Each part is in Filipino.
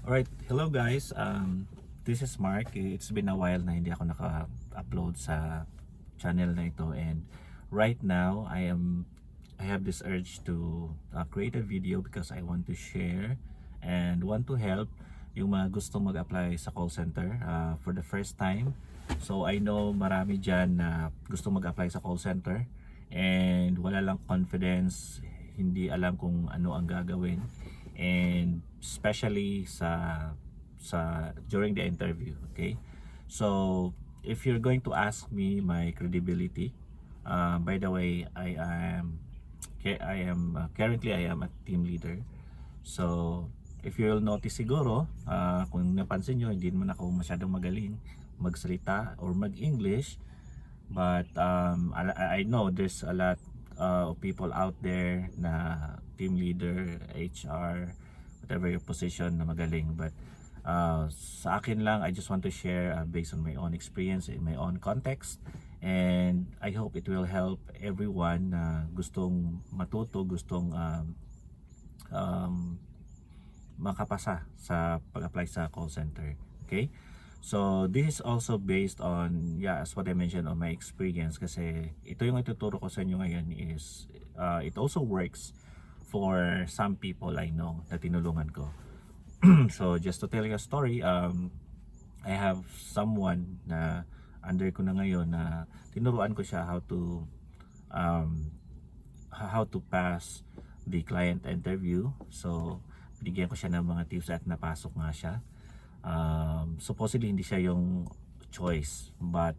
Alright, hello guys. This is Mark. It's been a while na hindi ako naka-upload sa channel na ito, and right now I have this urge to create a video because I want to share and want to help yung mga gustong mag-apply sa call center for the first time. So I know marami dyan na gustong mag-apply sa call center and wala lang confidence, hindi alam kung ano ang gagawin, and especially sa during the interview. Okay, so if you're going to ask me my credibility, by the way, currently I am a team leader. So if you'll notice siguro, kung napansin nyo, hindi naman ako masyadong magaling magsalita or mag-English, but I know there's a lot of people out there na team leader, HR, whatever your position, na magaling. But sa akin lang, I just want to share based on my own experience in my own context, and I hope it will help everyone na gustong matuto, gustong makapasa sa pag-apply sa call center. Okay, so this is also based on, yeah, as what I mentioned, on my experience, kasi ito yung ituturo ko sa inyo ngayon is it also works for some people I know na tinulungan ko. So just to tell you a story, I have someone na under ko na ngayon na tinuruan ko siya um, how to pass the client interview. So binigyan ko siya ng mga tips at napasok nga siya. Supposedly hindi siya yung choice, but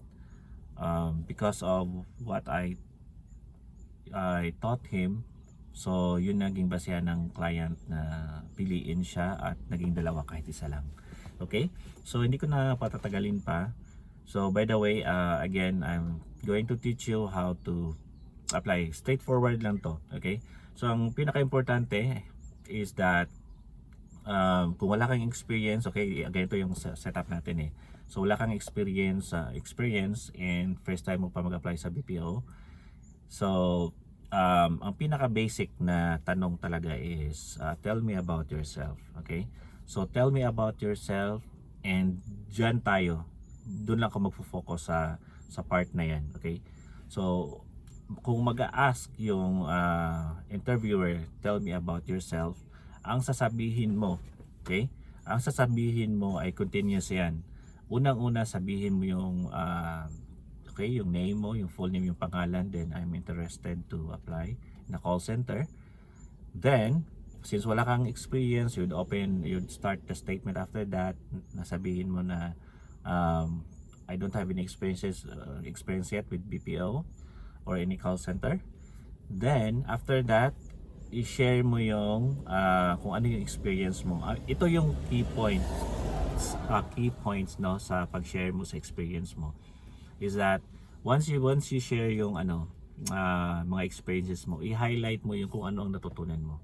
because of what I taught him, so yun naging basehan ng client na piliin siya at naging dalawa kahit isa lang. Okay, so hindi ko na patatagalin pa. So by the way, again, I'm going to teach you how to apply. Straightforward lang to. Okay, so ang pinaka-importante is that kung wala kang experience, okay, ganito yung setup natin eh. So wala kang experience and first time mo pa mag-apply sa BPO. So ang pinaka basic na tanong talaga is tell me about yourself. Okay, so tell me about yourself, and dyan tayo, dun lang ako magfo-focus sa part na yan. Okay, so kung mag-a-ask yung interviewer, tell me about yourself, ang sasabihin mo, okay, ang sasabihin mo ay continuous yan. Unang-una, sabihin mo yung okay, yung name mo, yung full name, yung pangalan, then I'm interested to apply na call center. Then since wala kang experience, you'd start the statement after that, nasabihin mo na I don't have any experience yet with BPO or any call center. Then after that, i-share mo yung kung ano yung experience mo. Ito yung key points no sa pag-share mo sa experience mo, is that once you share yung mga experiences mo, i-highlight mo yung kung ano ang natutunan mo.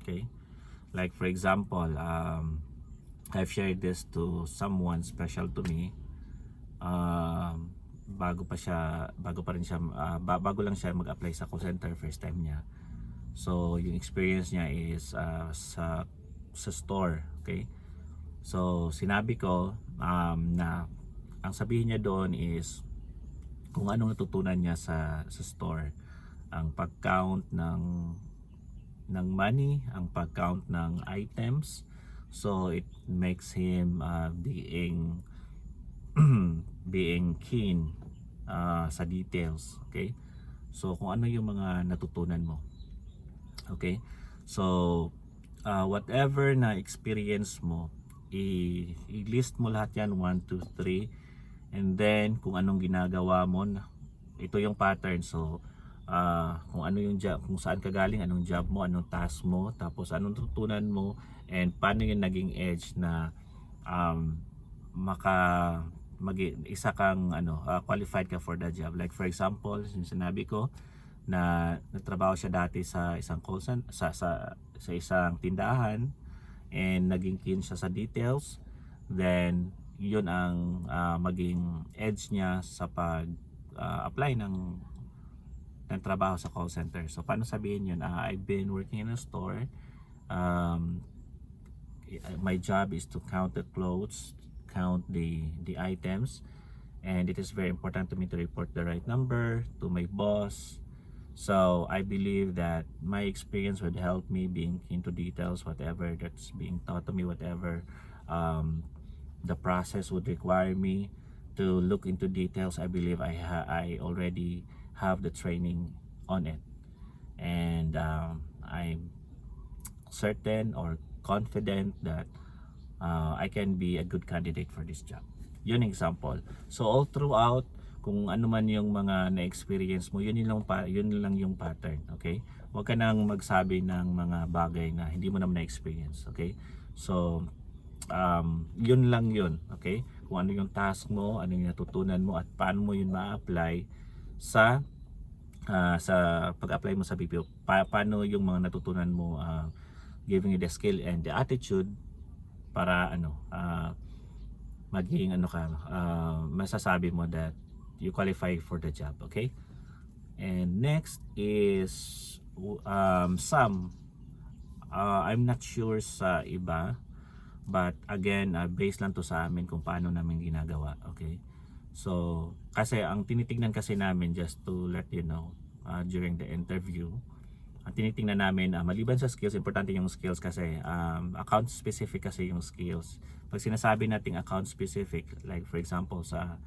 Okay, like for example, I've shared this to someone special to me. Bago lang siya mag-apply sa call center, first time niya. So yung experience niya is sa store. Okay, so sinabi ko na ang sabihin niya doon is kung anong natutunan niya sa store, ang pag-count ng money, ang pag-count ng items. So it makes him being keen sa details. Okay, so kung ano yung mga natutunan mo. Okay, so whatever na experience mo, i-list mo lahat yan, 1, 2, 3, and then kung anong ginagawa mo, ito yung pattern. So kung ano yung job, kung saan ka galing, anong job mo, anong task mo, tapos anong tutunan mo, and paano yung naging edge na isa kang qualified ka for the job. Like for example, yung sinabi ko na nagtrabaho siya dati sa isang call center, sa isang tindahan, and naging keen siya sa details. Then yun ang maging edge niya sa pag apply ng trabaho sa call center. So paano sabihin yun? I've been working in a store, my job is to count the clothes, count the items, and it is very important to me to report the right number to my boss. So I believe that my experience would help me being into details, whatever that's being taught to me, whatever the process would require me to look into details. I believe I already have the training on it, and I'm certain or confident that I can be a good candidate for this job. Yun example. So all throughout, kung ano man yung mga na-experience mo, yun lang yung pattern, okay? Huwag ka nang magsabi ng mga bagay na hindi mo naman na-experience, okay? So yun lang yun, okay? Kung ano yung task mo, ano yung natutunan mo, at paano mo yun ma-apply sa pag-apply mo sa BPO. Paano yung mga natutunan mo, giving you the skill and the attitude para maging masasabi mo that you qualify for the job, okay? And next is I'm not sure sa iba, but again, based lang to sa amin kung paano namin ginagawa, okay? So kasi ang tinitingnan kasi namin, just to let you know, during the interview, ang tinitingnan namin, maliban sa skills, importante yung skills kasi account specific kasi yung skills. Pag sinasabi nating account specific, like for example sa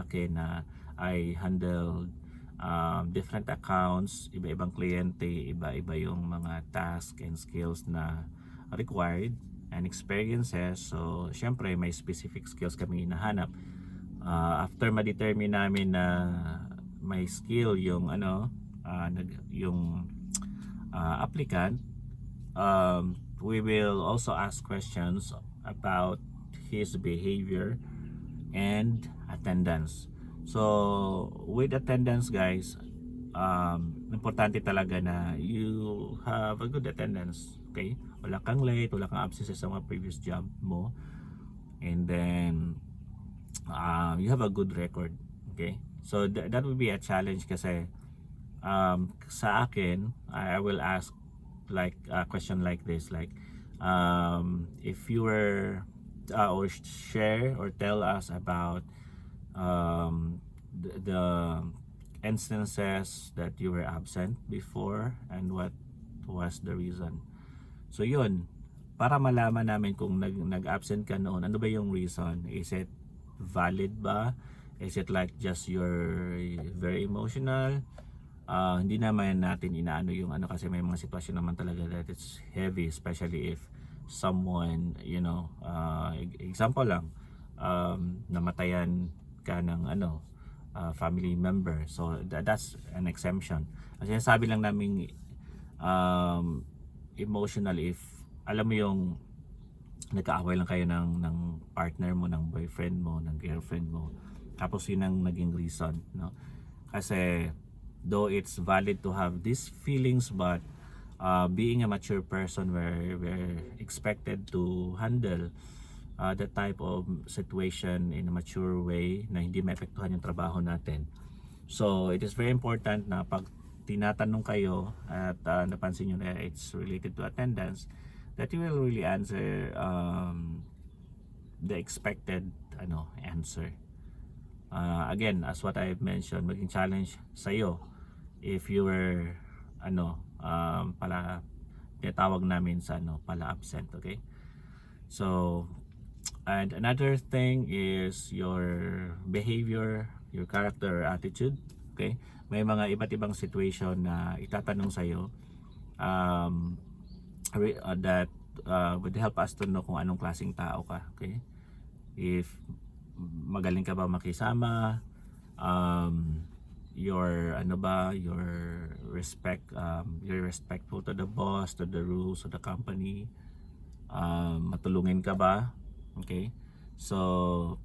akin na I handle different accounts, iba-ibang kliyente, iba-iba yung mga task and skills na required and experiences. So syempre may specific skills kami hinahanap. After ma-determine namin na may skill yung applicant, we will also ask questions about his behavior and attendance. So with attendance, guys, importante talaga na you have a good attendance, okay? Wala kang late, wala kang absences sa mga previous job mo, and then you have a good record, okay? So that would be a challenge kasi sa akin, I will ask like a question like this, like if you were or share or tell us about the instances that you were absent before and what was the reason. So yun, para malaman namin kung nag-absent ka noon, ano ba yung reason? Is it valid ba? Is it like just you're very emotional? Hindi naman natin inaano yung kasi may mga sitwasyon naman talaga that it's heavy, especially if someone, example lang, namatayan ka ng family member. So that's an exemption. Kasi sabi lang namin emotional if alam mo yung nagkaaway lang kayo ng partner mo, ng boyfriend mo, ng girlfriend mo, tapos yun ang naging reason, no? Kasi though it's valid to have these feelings, but being a mature person, we're expected to handle that type of situation in a mature way na hindi maapektuhan yung trabaho natin. So it is very important na pag tinatanong kayo at napansin nyo na it's related to attendance, that you will really answer the expected answer. Again, as what I've mentioned, maging challenge sa'yo if you were pala tinatawag namin sa pala absent, okay? So and another thing is your behavior, your character or attitude, okay? May mga iba't ibang situation na itatanong sa'yo that would help us to know kung anong klaseng tao ka, okay? If magaling ka ba makisama, your you're respectful to the boss, to the rules of the company, matulungin ka ba, okay? So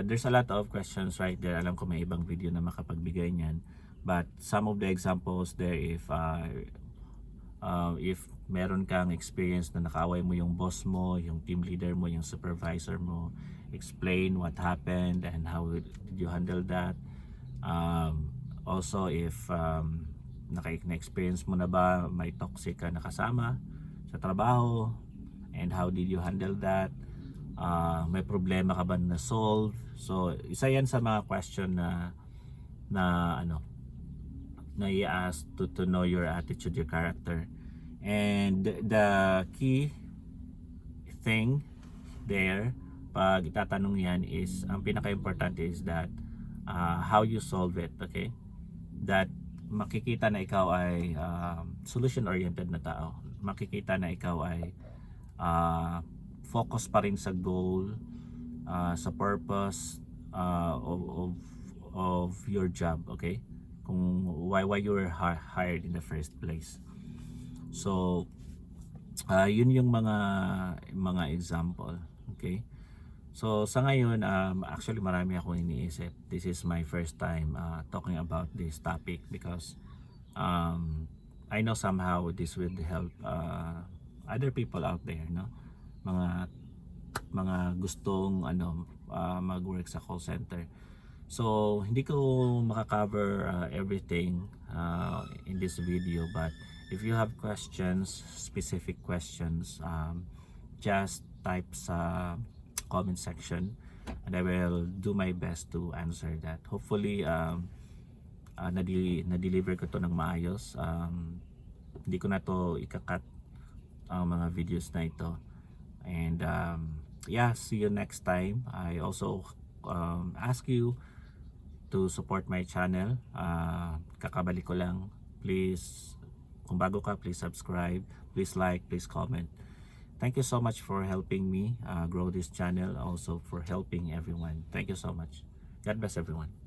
there's a lot of questions right there. Alam ko may ibang video na makapagbigay niyan, but some of the examples there, if meron kang experience na nakaaway mo yung boss mo, yung team leader mo, yung supervisor mo, explain what happened and how did you handle that. Also if na-experience mo na ba may toxic ka na kasama sa trabaho, and how did you handle that? May problema ka ba na solve? So isa yan sa mga question na ano na i-ask to know your attitude, your character. And the key thing there pag itatanong yan is, ang pinaka-importante is that how you solve it, okay? That makikita na ikaw ay solution-oriented na tao. Makikita na ikaw ay focus pa rin sa goal, sa purpose of your job, okay? Kung why you were hired in the first place. So yun yung mga example, okay? So sa ngayon actually marami akong iniisip. This is my first time talking about this topic because I know somehow this will help other people out there, no? Mga gustong mag-work sa call center. So hindi ko maka-cover everything in this video, but if you have questions, specific questions, just type sa comment section and I will do my best to answer that. Hopefully na-deliver ko to ng maayos. Hindi ko na to ikakat ang mga videos na ito. And yeah, see you next time. I also ask you to support my channel. Kakabalik ko lang, please, kung bago ka, please subscribe, please like, please comment. Thank you so much for helping me grow this channel, also for helping everyone. Thank you so much. God bless everyone.